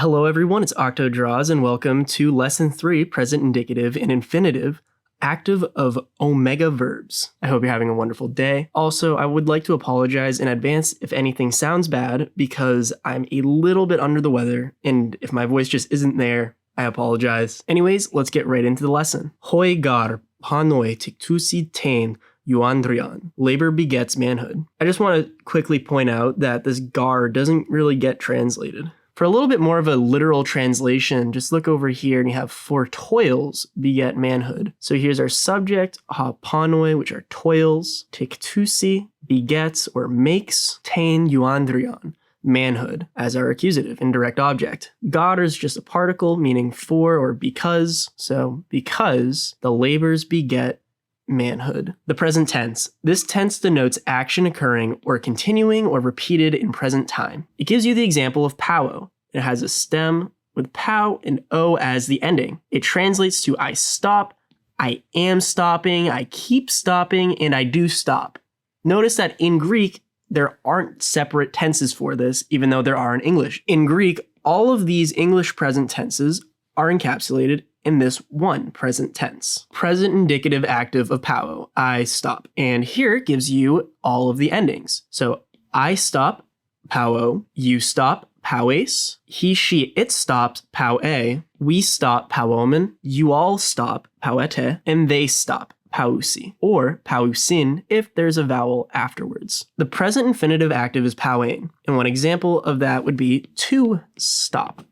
Hello everyone, it's Octodraws and welcome to Lesson 3, Present Indicative and Infinitive, Active of Omega Verbs. I hope you're having a wonderful day. Also, I would like to apologize in advance if anything sounds bad because I'm a little bit under the weather, and if my voice just isn't there, I apologize. Anyways, let's get right into the lesson. Hoi gar panoi tiktusi tain Yuandrian. Labor begets manhood. I just want to quickly point out that this gar doesn't really get translated. For a little bit more of a literal translation, just look over here and you have for toils beget manhood. So here's our subject, ha panoi, which are toils, tiktusi, begets or makes, tain Yuandrian, manhood, as our accusative, indirect object. Gar is just a particle meaning for or because, so because the labors beget manhood. The present tense. This tense denotes action occurring or continuing or repeated in present time. It gives you the example of pow. It has a stem with pow and o as the ending. It translates to I stop, I am stopping, I keep stopping, and I do stop. Notice that in Greek, there aren't separate tenses for this, even though there are in English. In Greek, all of these English present tenses are encapsulated in this one present tense. Present indicative active of pow, I stop. And here it gives you all of the endings. So I stop, pow, you stop, powes, he, she, it stops, pow-a, we stop, powomen, you all stop, powete, and they stop, pausi, or pausin if there's a vowel afterwards. The present infinitive active is powain, and one example of that would be to stop.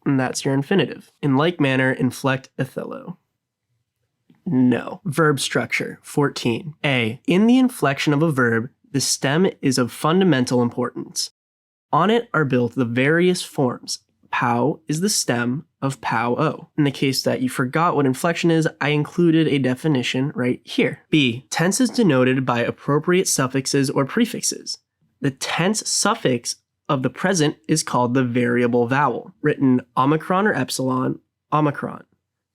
And that's your infinitive. In like manner, inflect Othello. No. Verb structure, 14. A. In the inflection of a verb, the stem is of fundamental importance. On it are built the various forms. Pow is the stem of pow-o. In the case that you forgot what inflection is, I included a definition right here. B. Tense is denoted by appropriate suffixes or prefixes. The tense suffix of the present is called the variable vowel, written omicron or epsilon, omicron,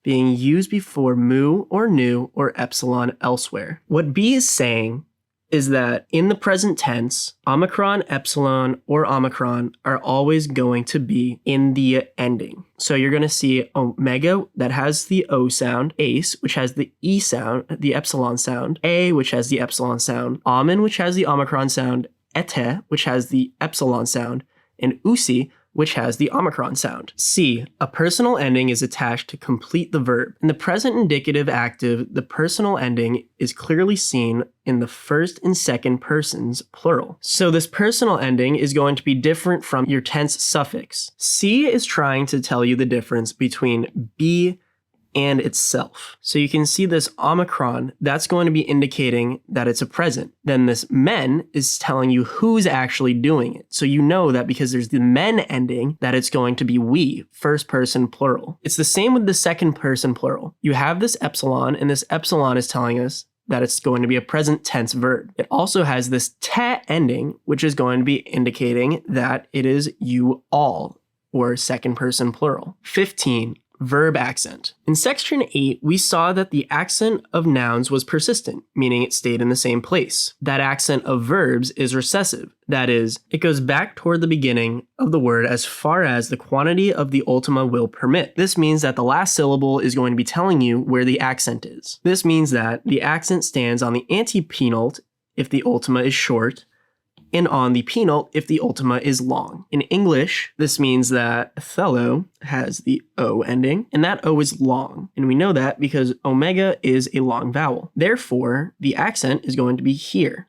being used before mu or nu or epsilon elsewhere. What B is saying is that in the present tense, omicron, epsilon, or omicron are always going to be in the ending. So you're going to see omega that has the O sound, ace, which has the E sound, the epsilon sound, A, which has the epsilon sound, omen, which has the omicron sound, ete, which has the epsilon sound, and usi, which has the omicron sound. C. A personal ending is attached to complete the verb. In the present indicative active, the personal ending is clearly seen in the first and second persons, plural. So this personal ending is going to be different from your tense suffix. C is trying to tell you the difference between be and itself. So you can see this omicron, that's going to be indicating that it's a present. Then this men is telling you who's actually doing it. So you know that because there's the men ending, that it's going to be we, first person plural. It's the same with the second person plural. You have this epsilon, and this epsilon is telling us that it's going to be a present tense verb. It also has this te ending, which is going to be indicating that it is you all, or second person plural. 15. Verb accent. In section 8, we saw that the accent of nouns was persistent, meaning it stayed in the same place. That accent of verbs is recessive. That is, it goes back toward the beginning of the word as far as the quantity of the ultima will permit. This means that the last syllable is going to be telling you where the accent is. This means that the accent stands on the antepenult if the ultima is short, and on the penult if the ultima is long. In English, this means that Othello has the O ending, and that O is long. And we know that because omega is a long vowel. Therefore, the accent is going to be here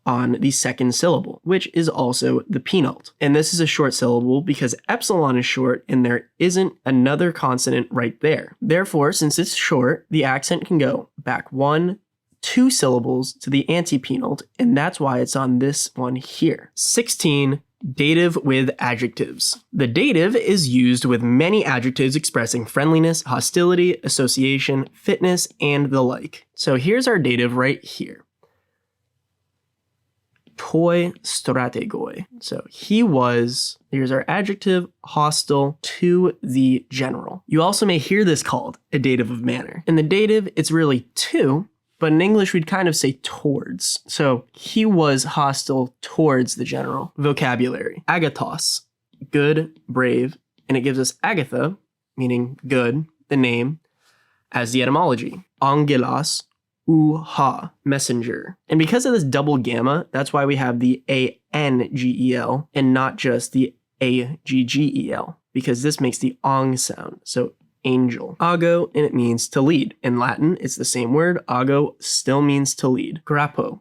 on the second syllable, which is also the penult. And this is a short syllable because epsilon is short and there isn't another consonant right there. Therefore, since it's short, the accent can go back 2 syllables to the antepenult, and that's why it's on this one here. 16. Dative with adjectives. The dative is used with many adjectives expressing friendliness, hostility, association, fitness, and the like. So here's our dative right here. Toi strategoi. So he was, here's our adjective, hostile to the general. You also may hear this called a dative of manner. In the dative, it's really to, but in English, we'd kind of say towards. So he was hostile towards the general. Vocabulary. Agathos, good, brave, and it gives us Agatha, meaning good, the name, as the etymology. Angelos, ha, messenger. And because of this double gamma, that's why we have the A-N-G-E-L and not just the A-G-G-E-L, because this makes the ong sound. So angel. Ago, and it means to lead. In Latin, it's the same word. Ago still means to lead. Grappo,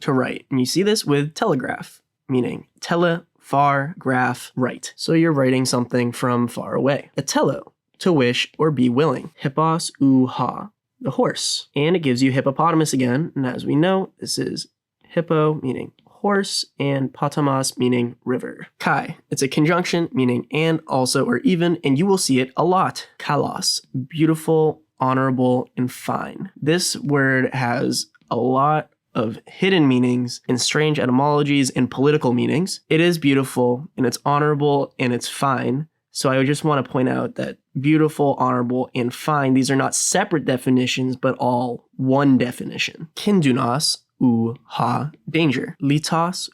to write. And you see this with telegraph, meaning tele, far, graph, write. So you're writing something from far away. Atello, to wish or be willing. Hippos, ha, the horse. And it gives you hippopotamus again. And as we know, this is hippo, meaning horse, and potamos, meaning river. Kai, it's a conjunction meaning and, also, or even, and you will see it a lot. Kalos, beautiful, honorable, and fine. This word has a lot of hidden meanings and strange etymologies and political meanings. It is beautiful, and it's honorable, and it's fine. So I just want to point out that beautiful, honorable, and fine, these are not separate definitions, but all one definition. Kindunos, ha, danger. Litos,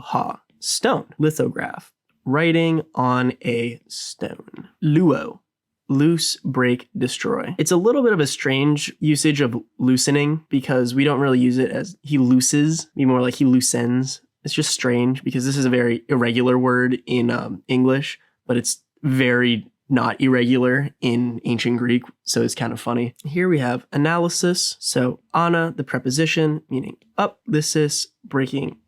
ha, stone. Lithograph, writing on a stone. Luo, loose, break, destroy. It's a little bit of a strange usage of loosening because we don't really use it as he looses, be more like he loosens. It's just strange because this is a very irregular word in English, but it's very not irregular in ancient Greek, so it's kind of funny. Here we have analysis. So ana, the preposition, meaning up, lysis, breaking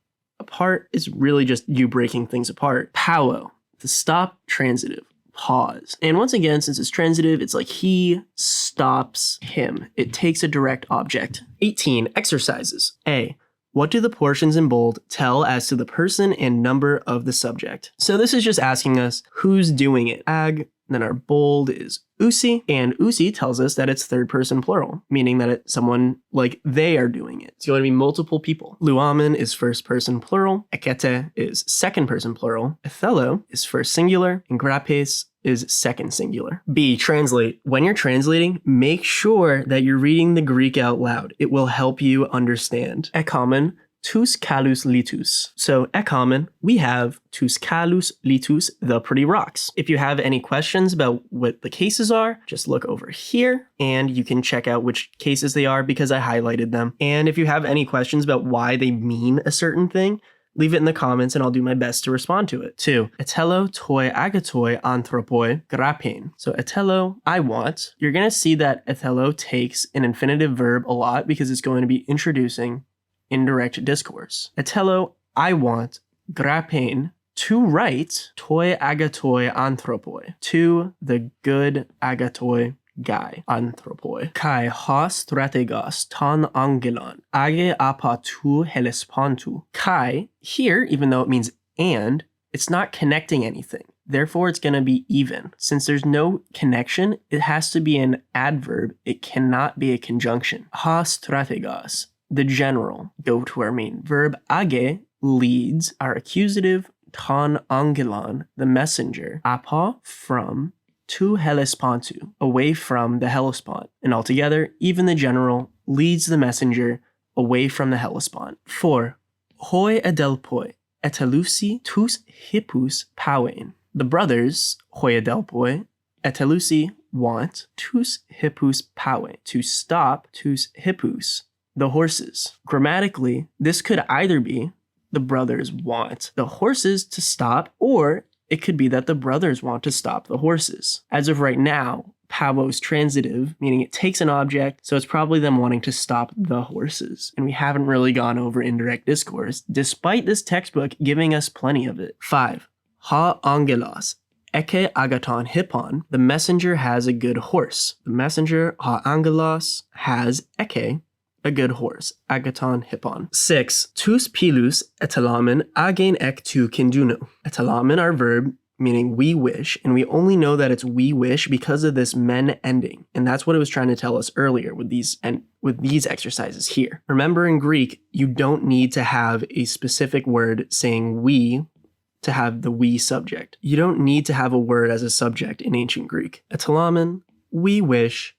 apart, is really just you breaking things apart. Pauo, the stop, transitive, pause. And once again, since it's transitive, it's like he stops him. It takes a direct object. 18, exercises. A, what do the portions in bold tell as to the person and number of the subject? So this is just asking us who's doing it. Ag, then our bold is usi, and usi tells us that it's third person plural, meaning that it's someone like they are doing it. It's going to be multiple people. Luamen is first person plural, ekete is second person plural, ethello is first singular, and grapes is second singular. B, translate. When you're translating, make sure that you're reading the Greek out loud. It will help you understand. Ekomen, tous kalous litus. So ekomen, we have tous kalous litus, the pretty rocks. If you have any questions about what the cases are, just look over here and you can check out which cases they are because I highlighted them. And if you have any questions about why they mean a certain thing, leave it in the comments and I'll do my best to respond to it. 2. Etello toi agatoi anthropoi grapein. So etello, I want. You're going to see that etello takes an infinitive verb a lot because it's going to be introducing indirect discourse. Etello, I want, grapein, to write, toi agatoi anthropoi, to the good agatoi guy, anthropoi. Kai hos strategos ton angelon, age apa tu hellespontu. Kai, here, even though it means and, it's not connecting anything. Therefore, it's going to be even. Since there's no connection, it has to be an adverb. It cannot be a conjunction. Hos strategos, the general, go to our main verb. Age, leads, our accusative, ton angelon, the messenger, apa, from, to Hellespontu, away from the Hellespont. And altogether, even the general leads the messenger away from the Hellespont. 4. Hoi adelpoi, etelusi tous hippus pauen. The brothers, hoi adelpoi, etelusi, want, tous hippus pauen, to stop, tous hippus, the horses. Grammatically, this could either be the brothers want the horses to stop, or it could be that the brothers want to stop the horses. As of right now, Pavo's transitive, meaning it takes an object, so it's probably them wanting to stop the horses. And we haven't really gone over indirect discourse, despite this textbook giving us plenty of it. 5. Ha angelos, eke agaton hippon, the messenger has a good horse. The messenger, ha angelos, has eke, a good horse, agaton hippon. 6. Tous pilus etalamen agen ek tu kinduno. Etalamen, our verb, meaning we wish, and we only know that it's we wish because of this men ending. And that's what it was trying to tell us earlier with these exercises here. Remember, in Greek, you don't need to have a specific word saying we to have the we subject. You don't need to have a word as a subject in ancient Greek. Etalamen, we wish,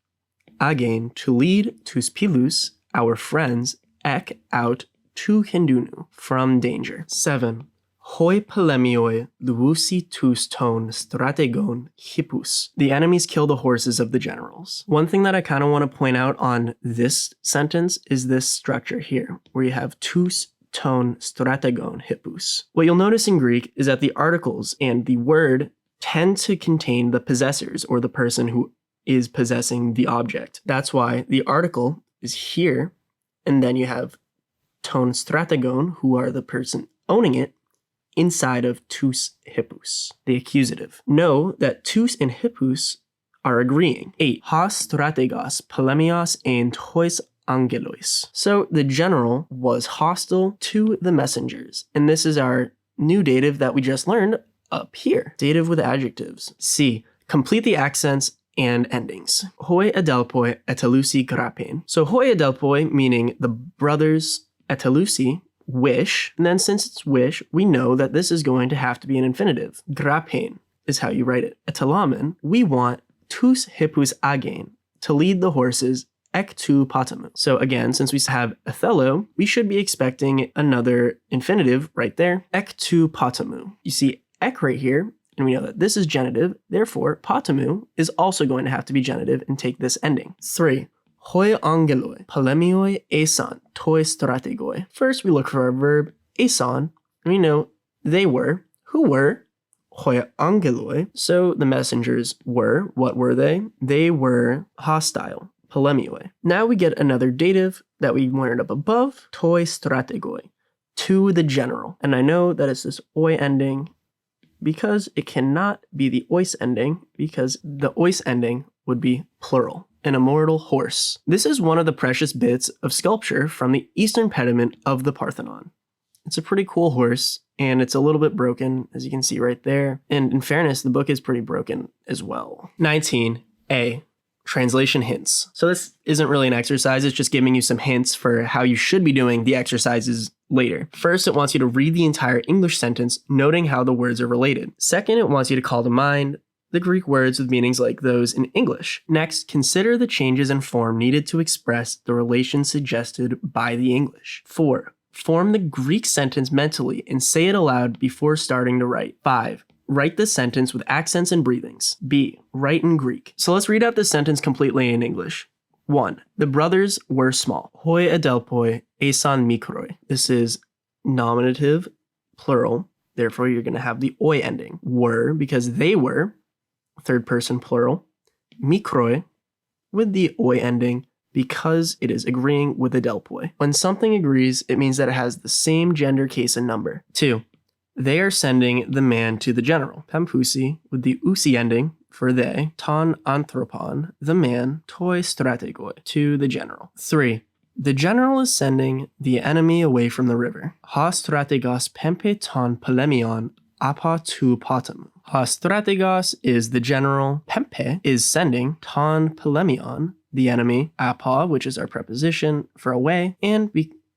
agen, to lead, tous pilus, our friends, ek, out, to kindunu, from danger. 7. Hoi polemioi luusi tus ton strategon hippus. The enemies kill the horses of the generals. One thing that I kind of want to point out on this sentence is this structure here, where you have tus ton strategon hippus. What you'll notice in Greek is that the articles and the word tend to contain the possessors, or the person who is possessing the object. That's why the article is here, and then you have ton strategon, who are the person owning it, inside of tous hippus, the accusative. Know that tous and hippus are agreeing. 8. Has strategos polemios en tois angelois. So the general was hostile to the messengers. And this is our new dative that we just learned up here. Dative with adjectives. C. Complete the accents and endings. Hoi adelpoi etelusi grapen. So hoi adelpoi, meaning the brothers etelusi, wish, and then since it's wish, we know that this is going to have to be an infinitive. Grapen is how you write it. Etelamen, we want tous hippus agen, to lead the horses, ek tu potamu. So again, since we have ethelo, we should be expecting another infinitive right there, ek tu potamu. You see ek right here, and we know that this is genitive, therefore potamu is also going to have to be genitive and take this ending. 3. Hoi angeloi, polemioi esan, toi strategoi. First, we look for our verb, esan, and we know they were. Who were? Hoi angeloi. So the messengers were. What were they? They were hostile, polemioi. Now we get another dative that we learned up above, toi strategoi, to the general. And I know that it's this oi ending because it cannot be the ois ending, because the ois ending would be plural. An immortal horse. This is one of the precious bits of sculpture from the eastern pediment of the Parthenon. It's a pretty cool horse, and it's a little bit broken, as you can see right there. And in fairness, the book is pretty broken as well. 19a. Translation hints. So this isn't really an exercise, it's just giving you some hints for how you should be doing the exercises later. First, it wants you to read the entire English sentence, noting how the words are related. Second, it wants you to call to mind the Greek words with meanings like those in English. Next, consider the changes in form needed to express the relation suggested by the English. 4. Form the Greek sentence mentally and say it aloud before starting to write. 5. Write the sentence with accents and breathings. B. Write in Greek. So let's read out the sentence completely in English. 1. The brothers were small. Hoi adelpoi esan mikroi. This is nominative, plural. Therefore, you're going to have the oi ending. Were, because they were. Third person plural, mikroi, with the oi ending because it is agreeing with the delpoi. When something agrees, it means that it has the same gender, case, and number. 2. They are sending the man to the general. Pampusi, with the usi ending for they, ton anthropon, the man, toi strategoi, to the general. 3. The general is sending the enemy away from the river. Ha strategos pempe ton polemion apa tu potamu. Ha strategos is the general, pempe is sending, ton polemion, the enemy, apa, which is our preposition for away, and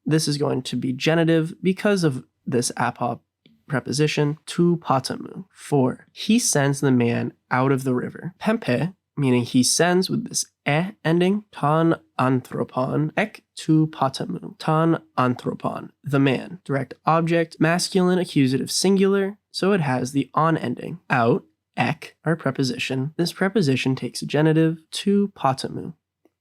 this is going to be genitive because of this apa preposition, tu potamu. 4. He sends the man out of the river. Pempe, meaning he sends with this ending, ton anthropon, ek tu potamu, ton anthropon, the man. Direct object, masculine accusative singular, so it has the on ending. Out, ek, our preposition. This preposition takes a genitive, tu potamu,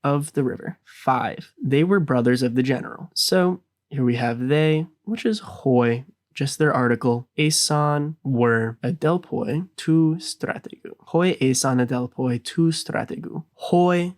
of the river. 5. They were brothers of the general. So here we have they, which is hoi, just their article. Esan were adelpoi tu strategu. Hoi esan adelpoi tu strategu. Hoi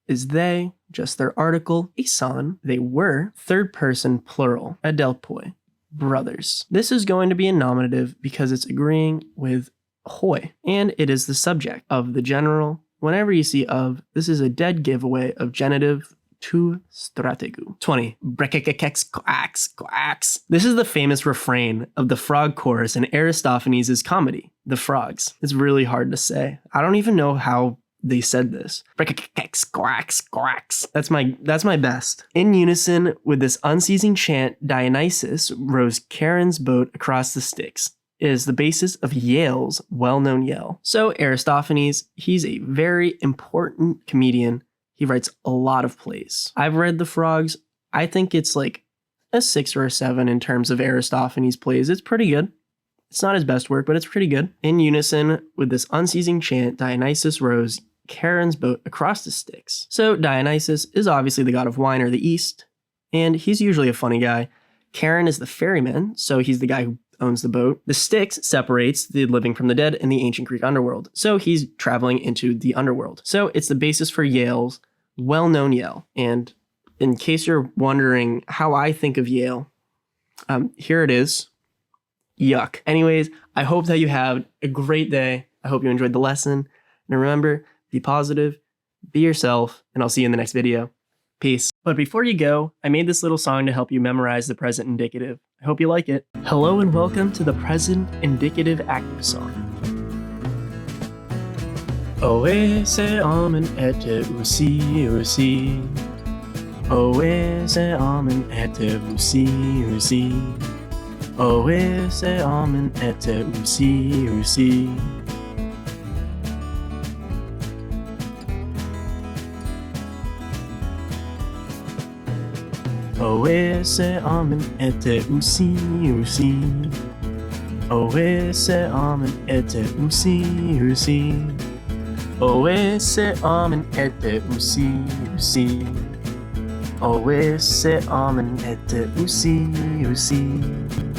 is they, just their article. Esan, they were, third person plural. Adelpoi, brothers. This is going to be a nominative because it's agreeing with hoi, and it is the subject of the general. Whenever you see of, this is a dead giveaway of genitive tu strategu. 20. Brekekekex quacks quacks. This is the famous refrain of the frog chorus in Aristophanes' comedy, The Frogs. It's really hard to say. I don't even know how they said this. Brekekekex quacks quacks. That's my best. In unison with this unceasing chant, Dionysus rows Charon's boat across the Styx. It is the basis of Yale's well-known yell. So Aristophanes, he's a very important comedian. He writes a lot of plays. I've read The Frogs. I think it's like a 6 or a 7 in terms of Aristophanes plays. It's pretty good. It's not his best work, but it's pretty good. In unison with this unceasing chant, Dionysus rows Charon's boat across the Styx. So Dionysus is obviously the god of wine or the East, and he's usually a funny guy. Charon is the ferryman, so he's the guy who owns the boat. The Styx separates the living from the dead in the ancient Greek underworld, so he's traveling into the underworld. So it's the basis for Yale's well-known Yale. And in case you're wondering how I think of Yale, here it is. Yuck. Anyways, I hope that you have a great day. I hope you enjoyed the lesson. And remember, be positive, be yourself, and I'll see you in the next video. Peace. But before you go, I made this little song to help you memorize the present indicative. I hope you like it. Hello and welcome to the present indicative active song. Oe se amen ete usi usi. Oe se amen ete usi usi. Oe se amen ete usi usi. Oe se amen ete usi usi. Oe se amen ete usi usi. Oe se amen ete usi usi. Oe se amen ete usi usi.